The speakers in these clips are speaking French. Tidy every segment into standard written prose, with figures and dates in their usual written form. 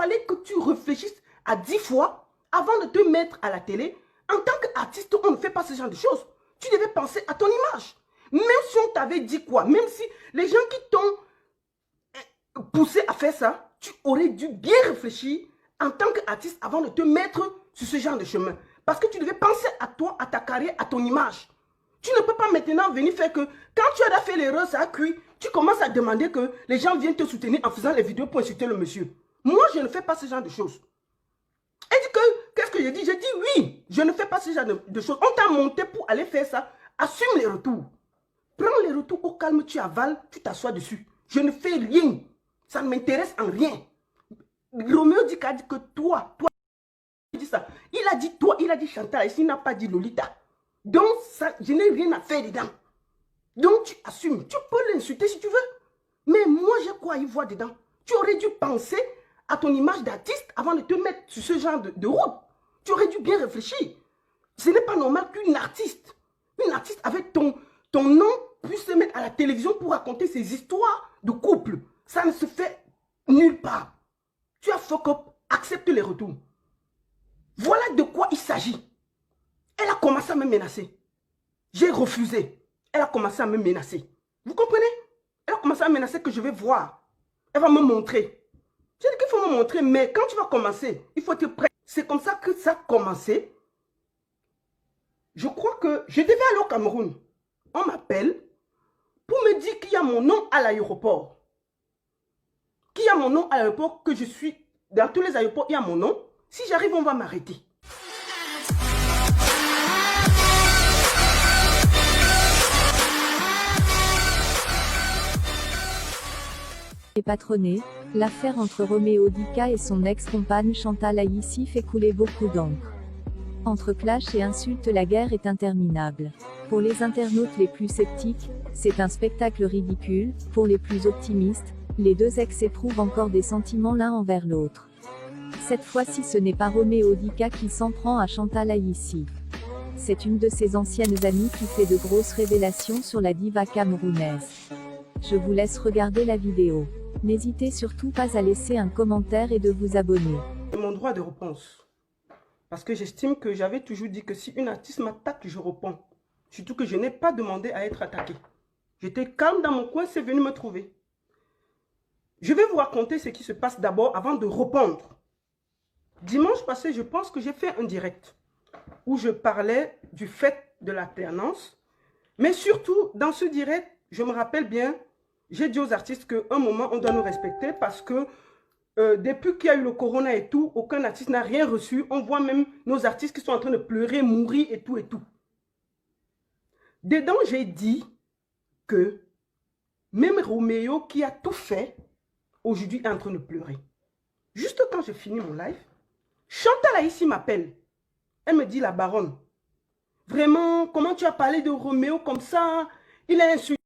fallait que tu réfléchisses à 10 fois avant de te mettre à la télé. En tant qu'artiste, on ne fait pas ce genre de choses. Tu devais penser à ton image. Même si on t'avait dit quoi, même si les gens qui t'ont poussé à faire ça, tu aurais dû bien réfléchir en tant qu'artiste avant de te mettre sur ce genre de chemin. Parce que tu devais penser à toi, à ta carrière, à ton image. Tu ne peux pas maintenant venir faire que quand tu as fait l'erreur, ça a cuit, tu commences à demander que les gens viennent te soutenir en faisant les vidéos pour insulter le monsieur. Moi, je ne fais pas ce genre de choses. Elle dit que, qu'est-ce que j'ai dit? J'ai dit oui, je ne fais pas ce genre de choses. On t'a monté pour aller faire ça. Assume les retours. Prends les retours au calme, tu avales, tu t'assois dessus. Je ne fais rien. Ça ne m'intéresse en rien. Roméo dit que toi, il dit ça. Il a dit toi, il a dit Chantal, ici il n'a pas dit Lolita. Donc, ça, je n'ai rien à faire dedans. Donc, tu assumes. Tu peux l'insulter si tu veux. Mais moi, j'ai quoi y voir dedans? Tu aurais dû penser à ton image d'artiste avant de te mettre sur ce genre de route. Tu aurais dû bien réfléchir. Ce n'est pas normal qu'une artiste avec ton nom puisse se mettre à la télévision pour raconter ses histoires de couple. Ça ne se fait nulle part. Tu as fuck up, accepte les retours. Voilà de quoi il s'agit. Elle a commencé à me menacer. J'ai refusé. Elle a commencé à me menacer. Vous comprenez? Elle a commencé à me menacer que je vais voir. Elle va me montrer. J'ai dit qu'il faut me montrer, mais quand tu vas commencer, il faut être prêt. C'est comme ça que ça a commencé. Je crois que je devais aller au Cameroun. On m'appelle pour me dire qu'il y a mon nom à l'aéroport. Qu'il y a mon nom à l'aéroport, que je suis dans tous les aéroports, il y a mon nom. Si j'arrive, on va m'arrêter. Et patronné, l'affaire entre Roméo Dika et son ex-compagne Chantal Aïssi fait couler beaucoup d'encre. Entre clash et insultes, la guerre est interminable. Pour les internautes les plus sceptiques, c'est un spectacle ridicule. Pour les plus optimistes, les deux ex éprouvent encore des sentiments l'un envers l'autre. Cette fois-ci, ce n'est pas Roméo Dika qui s'en prend à Chantal Aïssi. C'est une de ses anciennes amies qui fait de grosses révélations sur la diva camerounaise. Je vous laisse regarder la vidéo. N'hésitez surtout pas à laisser un commentaire et de vous abonner. C'est mon droit de réponse. Parce que j'estime que j'avais toujours dit que si une artiste m'attaque, je réponds. Surtout que je n'ai pas demandé à être attaqué. J'étais calme dans mon coin, c'est venu me trouver. Je vais vous raconter ce qui se passe d'abord avant de répondre. Dimanche passé, je pense que j'ai fait un direct où je parlais du fait de l'alternance. Mais surtout, dans ce direct, je me rappelle bien, j'ai dit aux artistes qu'à un moment, on doit nous respecter parce que depuis qu'il y a eu le corona et tout, aucun artiste n'a rien reçu. On voit même nos artistes qui sont en train de pleurer, mourir et tout et tout. Dedans, j'ai dit que même Roméo qui a tout fait, aujourd'hui est en train de pleurer. Juste quand je finis mon live, Chantal Aïssi m'appelle. Elle me dit, la baronne, vraiment, comment tu as parlé de Roméo comme ça? Il a insulté.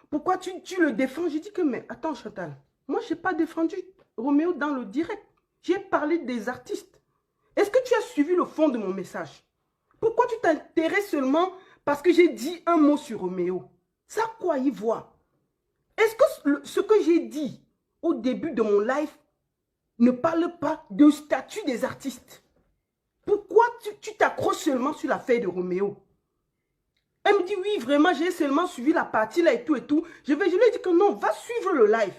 Pourquoi tu le défends? J'ai dit que, mais attends Chantal, moi je n'ai pas défendu Roméo dans le direct. J'ai parlé des artistes. Est-ce que tu as suivi le fond de mon message? Pourquoi tu t'intéresses seulement parce que j'ai dit un mot sur Roméo? Ça quoi y voir? Est-ce que ce que j'ai dit au début de mon live ne parle pas du statut des artistes? Pourquoi tu t'accroches seulement sur l'affaire de Roméo? Elle me dit, oui, vraiment, j'ai seulement suivi la partie là et tout et tout. Je lui ai dit que non, va suivre le live.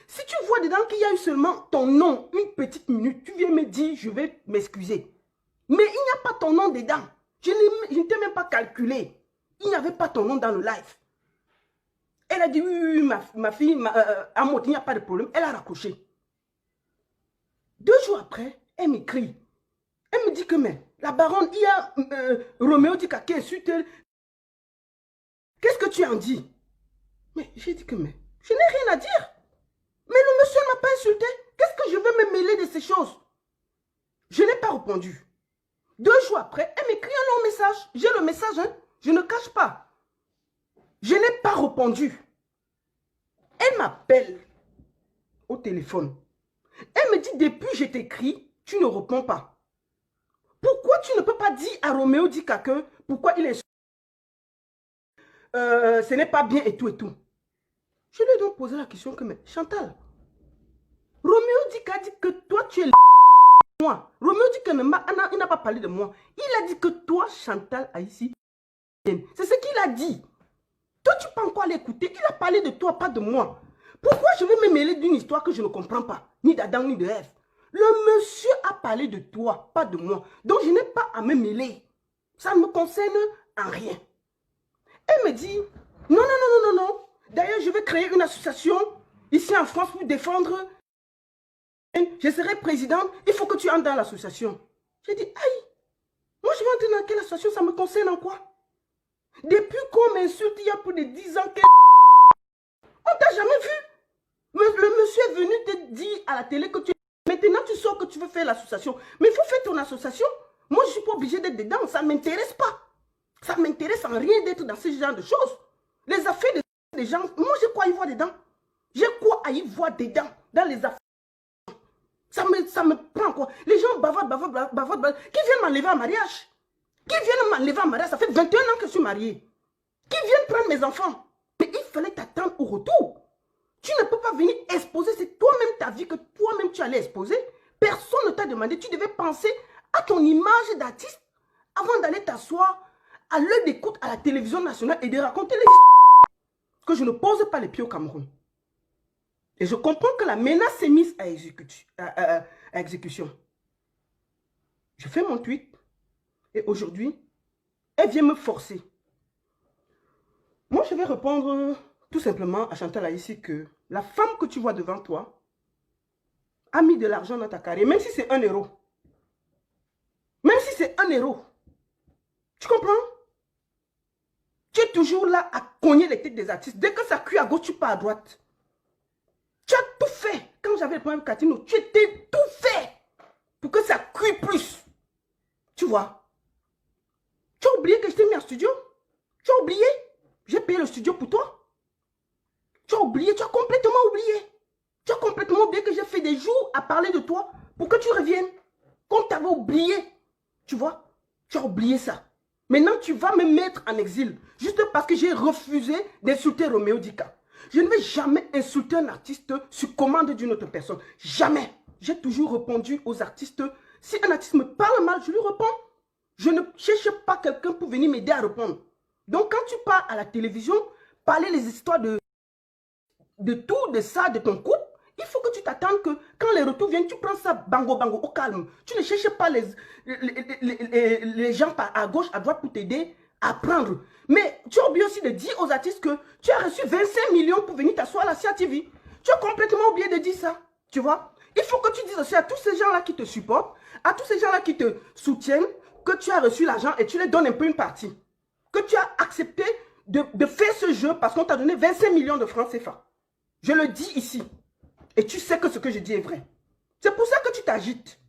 Si tu vois dedans qu'il y a eu seulement ton nom, une petite minute, tu viens me dire, je vais m'excuser. Mais il n'y a pas ton nom dedans. Je ne t'ai même pas calculé. Il n'y avait pas ton nom dans le live. Elle a dit, oui, ma fille, Amot, il n'y a pas de problème. Elle a raccroché. 2 jours après, elle m'écrit. Elle me dit que, mais, la baronne, il y a Roméo Dika qui insulte. Qu'est-ce que tu en dis? Mais j'ai dit que, mais, je n'ai rien à dire. Mais le monsieur ne m'a pas insulté. Qu'est-ce que je vais me mêler de ces choses? Je n'ai pas répondu. 2 jours après, elle m'écrit un long message. J'ai le message, hein? Je ne cache pas. Je n'ai pas répondu. Elle m'appelle au téléphone. Elle me dit, depuis que je t'écris, tu ne réponds pas. Pourquoi tu ne peux pas dire à Roméo Dika que pourquoi il est... ce n'est pas bien et tout et tout. Je lui ai donc posé la question que, mais Chantal, Roméo a dit que toi, tu es moi. Roméo dit qu'il n'a pas parlé de moi. Il a dit que toi, Chantal Haïssi, c'est ce qu'il a dit. Toi, tu peux encore l'écouter. Il a parlé de toi, pas de moi. Pourquoi je vais me mêler d'une histoire que je ne comprends pas, ni d'Adam, ni de Ève? Le monsieur a parlé de toi, pas de moi. Donc, je n'ai pas à me mêler. Ça ne me concerne en rien. Elle me dit, non, non, non, non, non, non. D'ailleurs, je vais créer une association ici en France pour défendre. Je serai présidente, il faut que tu entres dans l'association. J'ai dit, aïe, moi je vais entrer dans quelle association, ça me concerne en quoi? Depuis qu'on m'insulte, il y a plus de 10 ans, on t'a jamais vu. Le monsieur est venu te dire à la télé que tu... Maintenant, tu sors que tu veux faire l'association. Mais il faut faire ton association. Moi, je ne suis pas obligée d'être dedans. Ça ne m'intéresse pas. Ça ne m'intéresse en rien d'être dans ce genre de choses. Les affaires des gens, moi, j'ai quoi à y voir dedans? J'ai quoi à y voir dedans dans les affaires? Ça me prend quoi? Les gens bavardent. Qui viennent m'enlever en mariage? Qui viennent m'enlever en mariage? Ça fait 21 ans que je suis mariée. Qui viennent prendre mes enfants? Mais il fallait t'attendre au retour. Tu ne peux pas venir exposer, c'est toi-même ta vie que toi-même tu allais exposer. Personne ne t'a demandé, tu devais penser à ton image d'artiste avant d'aller t'asseoir à l'heure d'écoute à la télévision nationale et de raconter les histoires que je ne pose pas les pieds au Cameroun. Et je comprends que la menace est mise à exécution. Je fais mon tweet et aujourd'hui, elle vient me forcer. Moi, je vais répondre tout simplement à Chantal Haïssi que la femme que tu vois devant toi a mis de l'argent dans ta carrière, même si c'est 1 euro. Même si c'est 1 euro. Tu comprends? Tu es toujours là à cogner les têtes des artistes. Dès que ça cuit à gauche, tu pars à droite. Tu as tout fait. Quand j'avais le problème avec Katino, tu étais tout fait pour que ça cuit plus. Tu vois? Tu as oublié que je t'ai mis en studio? Tu as oublié? J'ai payé le studio pour toi. Tu as oublié, tu as complètement oublié. Tu as complètement oublié que j'ai fait des jours à parler de toi pour que tu reviennes. Comme tu avais oublié. Tu vois? Tu as oublié ça. Maintenant, tu vas me mettre en exil. Juste parce que j'ai refusé d'insulter Roméo Dika. Je ne vais jamais insulter un artiste sur commande d'une autre personne. Jamais. J'ai toujours répondu aux artistes. Si un artiste me parle mal, je lui réponds. Je ne cherche pas quelqu'un pour venir m'aider à répondre. Donc, quand tu pars à la télévision, parler les histoires de tout, de ça, de ton couple, il faut que tu t'attendes que quand les retours viennent, tu prends ça bango bango au calme. Tu ne cherches pas les gens à gauche, à droite pour t'aider à apprendre. Mais tu as oublié aussi de dire aux artistes que tu as reçu 25 millions pour venir t'asseoir à la Sia TV. Tu as complètement oublié de dire ça. Tu vois? Il faut que tu dises aussi à tous ces gens-là qui te supportent, à tous ces gens-là qui te soutiennent, que tu as reçu l'argent et tu les donnes un peu une partie. Que tu as accepté de faire ce jeu parce qu'on t'a donné 25 millions de francs CFA. Je le dis ici. Et tu sais que ce que je dis est vrai. C'est pour ça que tu t'agites.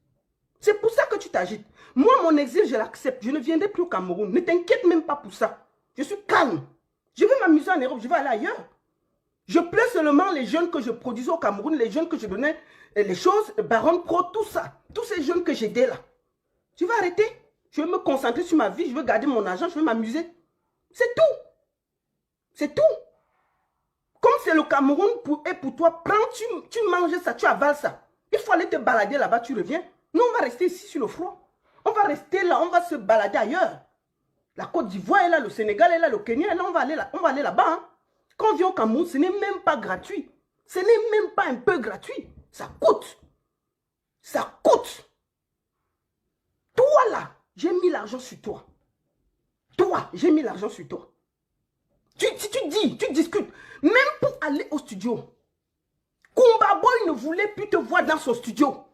C'est pour ça que tu t'agites. Moi, mon exil, je l'accepte. Je ne viendrai plus au Cameroun. Ne t'inquiète même pas pour ça. Je suis calme. Je vais m'amuser en Europe. Je vais aller ailleurs. Je plains seulement les jeunes que je produisais au Cameroun, les jeunes que je donnais les choses, Baron Pro, tout ça. Tous ces jeunes que j'aidais là. Je vais arrêter. Je vais me concentrer sur ma vie. Je vais garder mon argent. Je vais m'amuser. C'est tout. C'est tout. Comme c'est le Cameroun et pour toi, prends, tu manges ça, tu avales ça. Il faut aller te balader là-bas, tu reviens. Nous, on va rester ici sur le froid. On va rester là, on va se balader ailleurs. La Côte d'Ivoire est là, le Sénégal est là, le Kenya est là, on va aller là-bas. Hein. Quand on vient au Cameroun, ce n'est même pas gratuit. Ce n'est même pas un peu gratuit. Ça coûte. Ça coûte. Toi là, j'ai mis l'argent sur toi. Toi, j'ai mis l'argent sur toi. Si tu dis, tu discutes, même pour aller au studio, Kumba Boy ne voulait plus te voir dans son studio.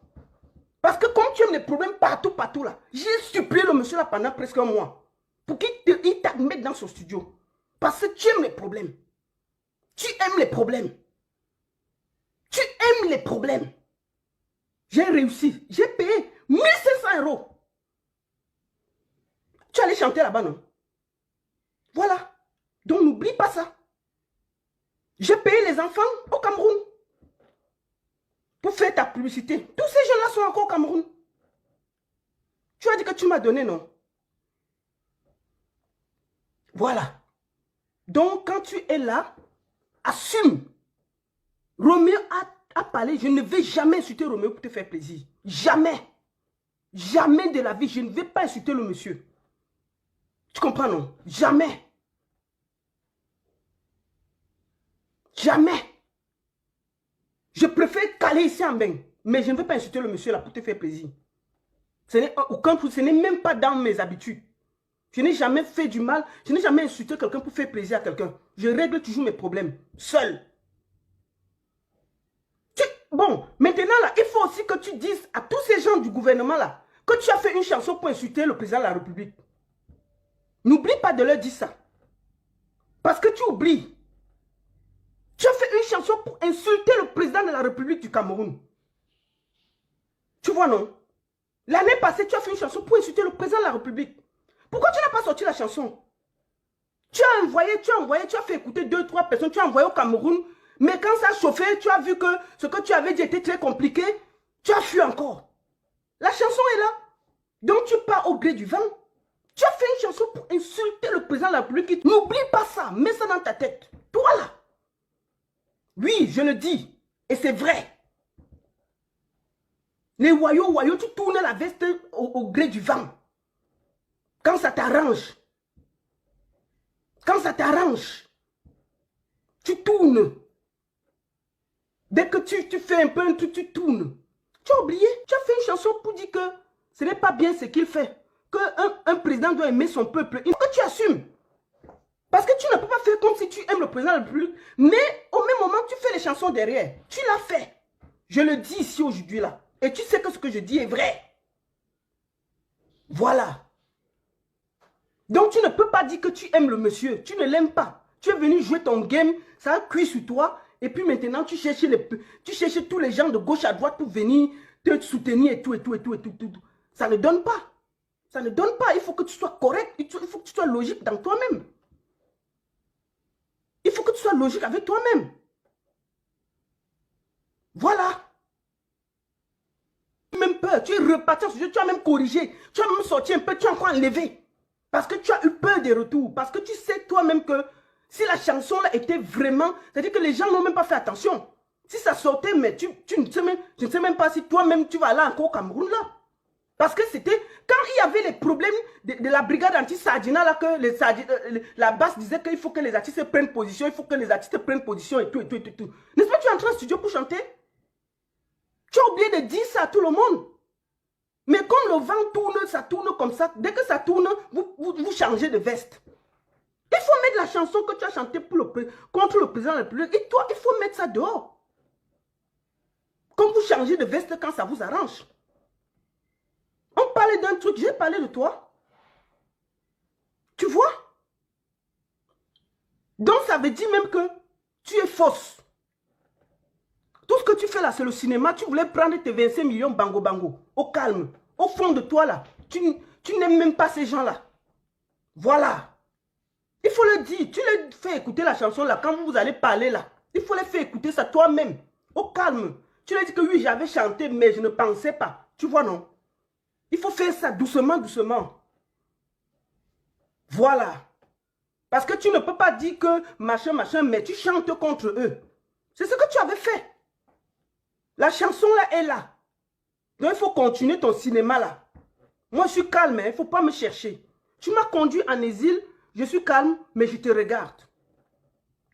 Parce que comme tu aimes les problèmes partout là, j'ai supplié le monsieur là pendant presque un mois pour qu'il t'admette dans son studio. Parce que tu aimes les problèmes. Tu aimes les problèmes. Tu aimes les problèmes. J'ai réussi. J'ai payé 1500 €. Tu allais chanter là-bas, non? Voilà. Donc n'oublie pas ça. J'ai payé les enfants au Cameroun pour faire ta publicité. Tous ces gens-là sont encore au Cameroun. Tu as dit que tu m'as donné, non? Voilà. Donc quand tu es là, assume. Roméo à parler, je ne vais jamais insulter Roméo pour te faire plaisir. Jamais. Jamais de la vie, je ne vais pas insulter le monsieur. Tu comprends, non? Jamais. Jamais. Je préfère caler ici en bain. Mais je ne vais pas insulter le monsieur là pour te faire plaisir. Ce n'est même pas dans mes habitudes. Je n'ai jamais fait du mal. Je n'ai jamais insulté quelqu'un pour faire plaisir à quelqu'un. Je règle toujours mes problèmes. Seul. Bon, maintenant là, il faut aussi que tu dises à tous ces gens du gouvernement là que tu as fait une chanson pour insulter le président de la République. N'oublie pas de leur dire ça. Parce que tu oublies. Tu as fait une chanson pour insulter le président de la République du Cameroun. Tu vois, non? L'année passée, tu as fait une chanson pour insulter le président de la République. Pourquoi tu n'as pas sorti la chanson? Tu as fait écouter 2-3 personnes, tu as envoyé au Cameroun. Mais quand ça a chauffé, tu as vu que ce que tu avais dit était très compliqué. Tu as fui encore. La chanson est là. Donc tu pars au gré du vent. Tu as fait une chanson pour insulter le président de la République. N'oublie pas ça. Mets ça dans ta tête. Toi là. Oui, je le dis. Et c'est vrai. Les voyous, tu tournes la veste au gré du vent. Quand ça t'arrange. Quand ça t'arrange. Tu tournes. Dès que tu fais un peu un truc, tu tournes. Tu as oublié. Tu as fait une chanson pour dire que ce n'est pas bien ce qu'il fait. Qu'un président doit aimer son peuple. Il faut que tu assumes. Parce que tu ne peux pas faire comme si tu aimes le président de la République. Mais au même moment, tu fais les chansons derrière. Tu l'as fait. Je le dis ici aujourd'hui là. Et tu sais que ce que je dis est vrai. Voilà. Donc tu ne peux pas dire que tu aimes le monsieur. Tu ne l'aimes pas. Tu es venu jouer ton game. Ça a cuit sur toi. Et puis maintenant, tu cherches tous les gens de gauche à droite pour venir te soutenir et tout. Ça ne donne pas. Ça ne donne pas. Il faut que tu sois correct. Il faut que tu sois logique dans toi-même. Il faut que tu sois logique avec toi-même. Voilà. Tu as même peur. Tu es reparti en sujet. Tu as même corrigé. Tu as même sorti un peu. Tu as encore enlevé. Parce que tu as eu peur des retours. Parce que tu sais toi-même que si la chanson là était vraiment... C'est-à-dire que les gens n'ont même pas fait attention. Si ça sortait, mais je ne sais même pas si toi-même tu vas aller encore au Cameroun là. Parce que c'était... Quand il y avait les problèmes de la brigade anti-Sardina là, que la basse disait qu'il faut que les artistes prennent position, il faut que les artistes prennent position et tout. N'est-ce pas que tu es entré en studio pour chanter? Tu as oublié de dire ça à tout le monde. Mais comme le vent tourne, ça tourne comme ça. Dès que ça tourne, vous changez de veste. Il faut mettre la chanson que tu as chantée contre le président de la République. Et toi, il faut mettre ça dehors. Comme vous changez de veste quand ça vous arrange. On parlait d'un truc, j'ai parlé de toi. Tu vois? Donc ça veut dire même que tu es fausse. Tout ce que tu fais là, c'est le cinéma. Tu voulais prendre tes 25 millions bango bango. Au calme. Au fond de toi là. Tu n'aimes même pas ces gens-là. Voilà. Il faut le dire. Tu les fais écouter la chanson là. Quand vous allez parler là. Il faut les faire écouter ça toi-même. Au calme. Tu leur dis que oui, j'avais chanté, mais je ne pensais pas. Tu vois, non? Il faut faire ça doucement, doucement. Voilà. Parce que tu ne peux pas dire que machin, mais tu chantes contre eux. C'est ce que tu avais fait. La chanson là est là. Donc il faut continuer ton cinéma là. Moi je suis calme, il ne faut pas me chercher. Tu m'as conduit en exil, je suis calme, mais je te regarde.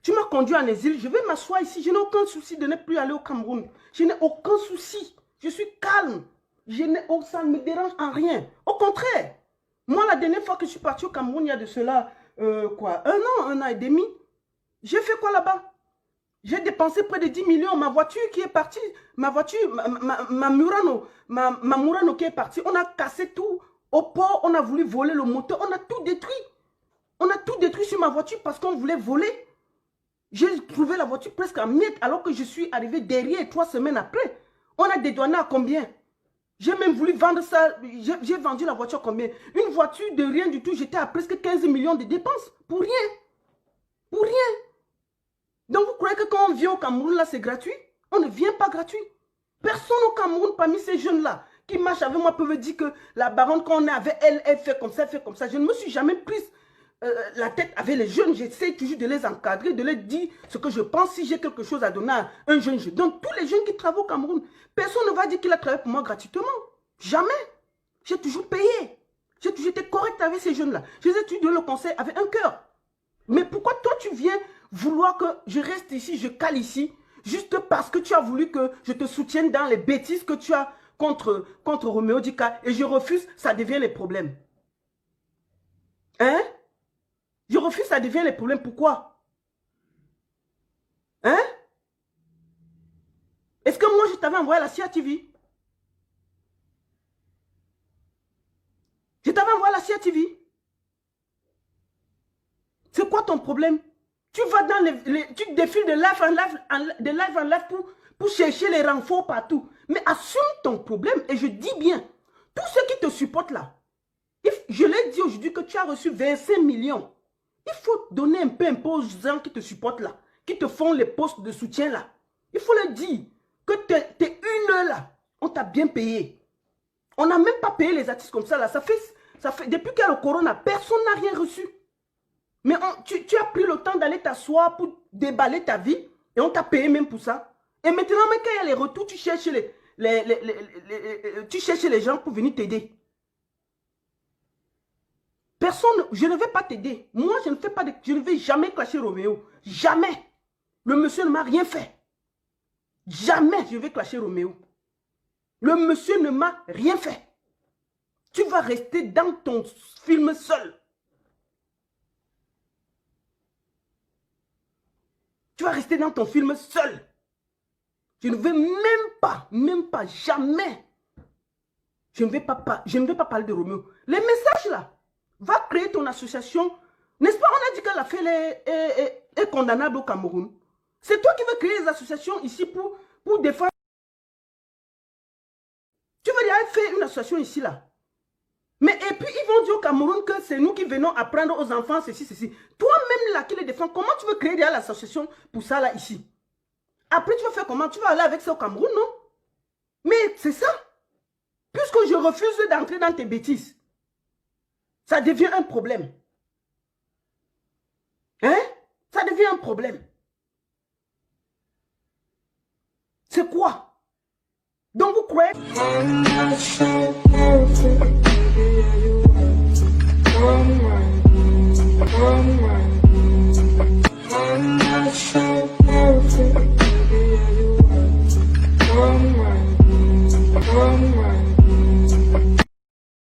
Tu m'as conduit en exil, je vais m'asseoir ici. Je n'ai aucun souci de ne plus aller au Cameroun. Je n'ai aucun souci. Je suis calme. Ça ne me dérange en rien. Au contraire. Moi, la dernière fois que je suis parti au Cameroun, il y a de cela, un an et demi. J'ai fait quoi là-bas? J'ai dépensé près de 10 millions. Ma voiture qui est partie, ma Murano qui est partie. On a cassé tout. Au port, on a voulu voler le moteur. On a tout détruit. On a tout détruit sur ma voiture parce qu'on voulait voler. J'ai trouvé la voiture presque en miettes alors que je suis arrivé derrière 3 semaines après. On a dédouané à combien? J'ai même voulu vendre ça. J'ai vendu la voiture à combien? Une voiture de rien du tout. J'étais à presque 15 millions de dépenses. Pour rien. Pour rien. Donc vous croyez que quand on vient au Cameroun là c'est gratuit? On ne vient pas gratuit. Personne au Cameroun parmi ces jeunes là qui marchent avec moi peut me dire que la baronne quand on est avec elle, elle fait comme ça, elle fait comme ça. Je ne me suis jamais prise la tête avec les jeunes. J'essaie toujours de les encadrer, de leur dire ce que je pense. Si j'ai quelque chose à donner à un jeune, je donne. Tous les jeunes qui travaillent au Cameroun, personne ne va dire qu'il a travaillé pour moi gratuitement. Jamais. J'ai toujours payé. J'ai toujours été correct avec ces jeunes-là. Je les ai toujours donné le conseil avec un cœur. Mais pourquoi toi, tu viens vouloir que je reste ici, je cale ici, juste parce que tu as voulu que je te soutienne dans les bêtises que tu as contre Roméo Dika et je refuse, ça devient les problèmes. Hein? Je refuse, ça devient les problèmes. Pourquoi? Hein? Est-ce que moi, je t'avais envoyé la CIA TV? Je t'avais envoyé la CIA TV. C'est quoi ton problème? Tu vas dans tu défiles de live en live pour chercher les renforts partout. Mais assume ton problème et je dis bien, tous ceux qui te supportent là, je l'ai dit aujourd'hui que tu as reçu 25 millions. Il faut donner un peu aux gens qui te supportent là, qui te font les postes de soutien là. Il faut leur dire que t'es une heure là, on t'a bien payé. On n'a même pas payé les artistes comme ça là. Ça fait depuis qu'il y a le corona, personne n'a rien reçu. Mais tu as pris le temps d'aller t'asseoir pour déballer ta vie et on t'a payé même pour ça. Et maintenant, même quand il y a les retours, tu cherches les gens pour venir t'aider. Personne, je ne vais pas t'aider. Moi, je ne vais jamais clasher Roméo. Jamais. Le monsieur ne m'a rien fait. Jamais je vais clasher Roméo. Le monsieur ne m'a rien fait. Tu vas rester dans ton film seul. Tu vas rester dans ton film seul. Je ne vais même pas, jamais. Je ne vais pas parler de Roméo. Les messages là, va créer ton association. N'est-ce pas, on a dit que l'affaire est condamnable au Cameroun. C'est toi qui veux créer des associations ici pour défendre. Tu veux dire faire une association ici là. Mais et puis ils vont dire au Cameroun que c'est nous qui venons apprendre aux enfants ceci. Toi-même là qui les défends, comment tu veux créer l'association pour ça là ici? Après tu vas faire comment? Tu vas aller avec ça au Cameroun, non? Mais c'est ça. Puisque je refuse d'entrer dans tes bêtises, ça devient un problème. Hein? Ça devient un problème. C'est quoi? Donc vous croyez... Oh,